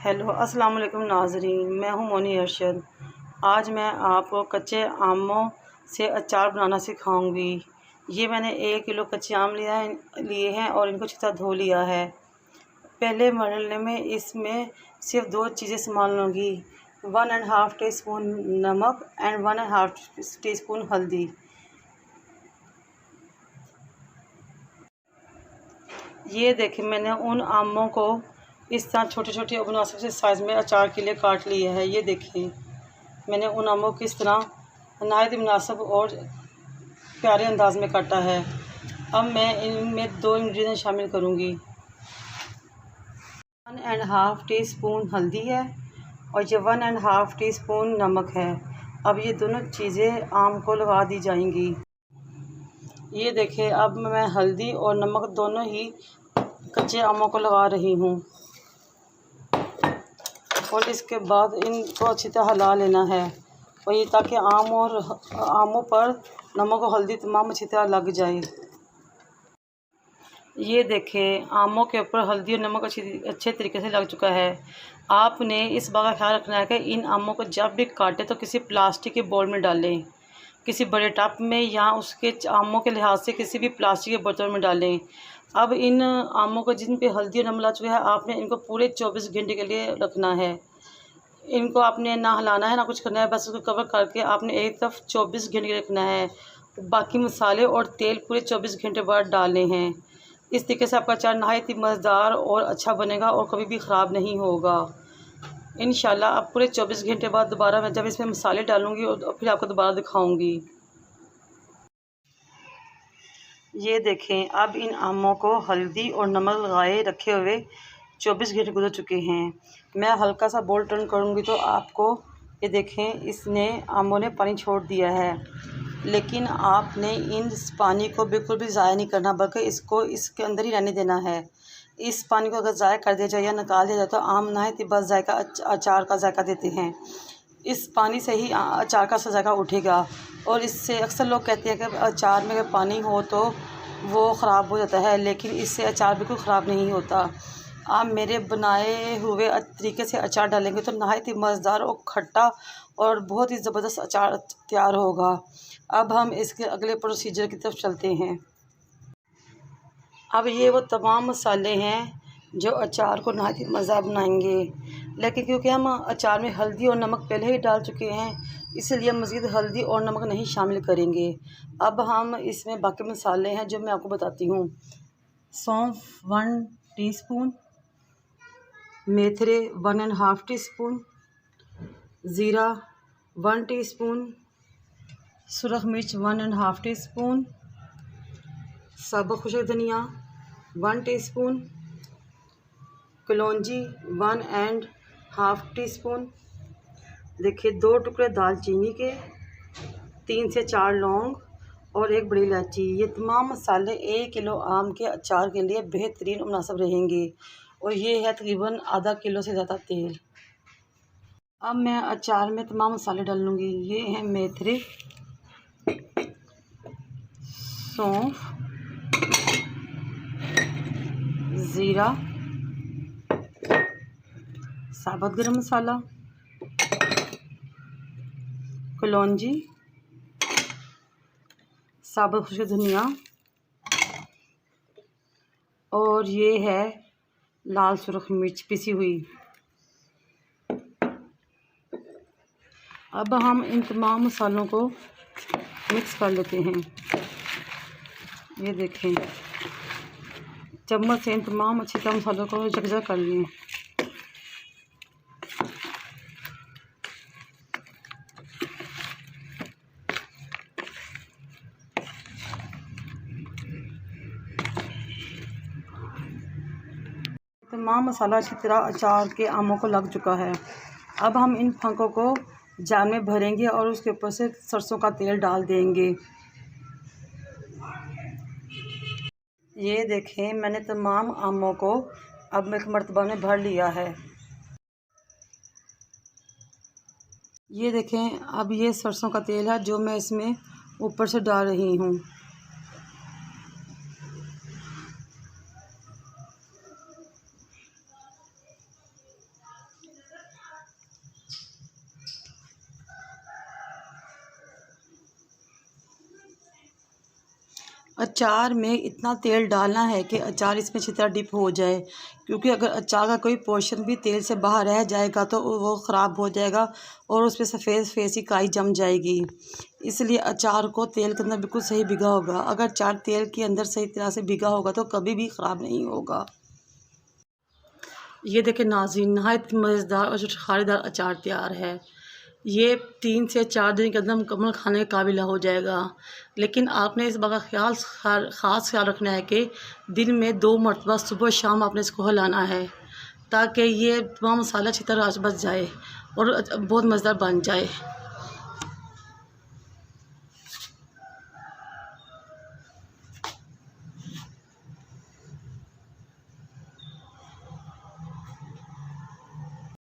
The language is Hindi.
हेलो अस्सलाम वालेकुम नाज़रीन, मैं हूं मोनी अरशद। आज मैं आपको कच्चे आमों से अचार बनाना सिखाऊंगी। ये मैंने 1 किलो कच्चे आम लिए हैं और इनको अच्छी तरह धो लिया है। पहले मरहले में इसमें सिर्फ 2 चीज़ें इस्तेमाल लूँगी, 1.5 टीस्पून नमक एंड 1.5 टीस्पून हल्दी। ये देखिए, मैंने उन आमों को इस तरह छोटे छोटे और मुनासिब से साइज़ में अचार के लिए काट लिया है। ये देखिए, मैंने उन आमों को किस तरह नहायत ही मुनासिब और प्यारे अंदाज में काटा है। अब मैं इनमें 2 इंग्रेडिएंट शामिल करूँगी। 1.5 टीस्पून हल्दी है और ये 1.5 टीस्पून नमक है। अब ये दोनों चीज़ें आम को लगा दी जाएंगी। ये देखिए, अब मैं हल्दी और नमक दोनों ही कच्चे आमों को लगा रही हूँ और इसके बाद इनको अच्छी तरह हिला लेना है और ये ताकि आमों पर नमक और हल्दी तमाम अच्छी तरह लग जाए। ये देखें, आमों के ऊपर हल्दी और नमक अच्छे तरीके से लग चुका है। आपने इस बात का ख्याल रखना है कि इन आमों को जब भी काटें तो किसी प्लास्टिक के बाउल में डालें, किसी बड़े टब में या उसके आमों के लिहाज से किसी भी प्लास्टिक के बर्तन में डालें। अब इन आमों को जिन पे हल्दी और नमक लग चुका है, आपने इनको पूरे 24 घंटे के लिए रखना है। इनको आपने ना हिलाना है ना कुछ करना है, बस उसको कवर करके आपने एक तरफ 24 घंटे के लिए रखना है। बाकी मसाले और तेल पूरे 24 घंटे बाद डालने हैं। इस तरीके से आपका अचार नहायत ही मज़ेदार और अच्छा बनेगा और कभी भी ख़राब नहीं होगा इंशाल्लाह। अब पूरे 24 घंटे बाद दोबारा मैं जब इसमें मसाले डालूँगी और फिर आपको दोबारा दिखाऊँगी। ये देखें, अब इन आमों को हल्दी और नमक लगाए रखे हुए 24 घंटे गुजर चुके हैं। मैं हल्का सा बोल टर्न करूँगी तो आपको ये देखें, इसने आमों ने पानी छोड़ दिया है। लेकिन आपने इन पानी को बिल्कुल भी ज़ाया नहीं करना, बल्कि इसको इसके अंदर ही रहने देना है। इस पानी को अगर ज़ाया कर दिया जाए या निकाल दिया जाए तो आम नहायत ही बस जायका अचार का जायका देते हैं। इस पानी से ही अचार का जायका उठेगा और इससे अक्सर लोग कहते हैं कि अचार में अगर पानी हो तो वो ख़राब हो जाता है, लेकिन इससे अचार बिल्कुल ख़राब नहीं होता। आप मेरे बनाए हुए तरीके से अचार डालेंगे तो नहायत ही मज़ेदार और खट्टा और बहुत ही ज़बरदस्त अचार तैयार होगा। अब हम इसके अगले प्रोसीजर की तरफ चलते हैं। अब ये वो तमाम मसाले हैं जो अचार को नहायत ही मज़ेदार बनाएंगे, लेकिन क्योंकि हम अचार में हल्दी और नमक पहले ही डाल चुके हैं, इसलिए मज़ीद हल्दी और नमक नहीं शामिल करेंगे। अब हम इसमें बाकी मसाले हैं जो मैं आपको बताती हूँ। सौंफ 1 टीस्पून, मेथरे 1.5 टीस्पून, ज़ीरा 1 टीस्पून, सुरख मिर्च 1.5 टीस्पून, साबुत खुशक धनिया 1 टीस्पून, कलौंजी 1.5 टीस्पून। देखिए, 2 टुकड़े दालचीनी के, 3 से 4 लौंग और 1 बड़ी इलायची। ये तमाम मसाले 1 किलो आम के अचार के लिए बेहतरीन और मुनासिब रहेंगे और ये है तकरीबन आधा किलो से ज़्यादा तेल। अब मैं अचार में तमाम मसाले डाल लूँगी। ये हैं मेथरे, सौंफ, ज़ीरा, साबुत गरम मसाला, कलौंजी, साबुत खुशक धनिया और ये है लाल सुरख मिर्च पिसी हुई। अब हम इन तमाम मसालों को मिक्स कर लेते हैं। ये देखें, चम्मच से इन तमाम अच्छी तरह मसालों को यकजा कर लें। तमाम मसाला अच्छी तरह अचार के आमों को लग चुका है। अब हम इन फंकों को जार में भरेंगे और उसके ऊपर से सरसों का तेल डाल देंगे। ये देखें, मैंने तमाम आमों को अब एक मर्तबा में भर लिया है। ये देखें, अब ये सरसों का तेल है जो मैं इसमें ऊपर से डाल रही हूँ। अचार में इतना तेल डालना है कि अचार इसमें अच्छी तरह डिप हो जाए, क्योंकि अगर अचार का कोई पोर्शन भी तेल से बाहर रह जाएगा तो वो ख़राब हो जाएगा और उस पर सफ़ेद सी काई जम जाएगी। इसलिए अचार को तेल के अंदर बिल्कुल सही भिगा होगा। अगर अचार तेल के अंदर सही तरह से भिगा होगा तो कभी भी ख़राब नहीं होगा। ये देखें नाज़रीन, नहायत मज़ेदार और खारेदार अचार तैयार है। ये 3 से 4 दिन के अंदर मुकम्मल खाने के काबिल हो जाएगा। लेकिन आपने इस बात का ख़ास ख्याल रखना है कि दिन में 2 मरतबा सुबह शाम आपने इसको हिलाना है, ताकि ये तमाम मसाला अच्छी तरह बच जाए और बहुत मज़ेदार बन जाए।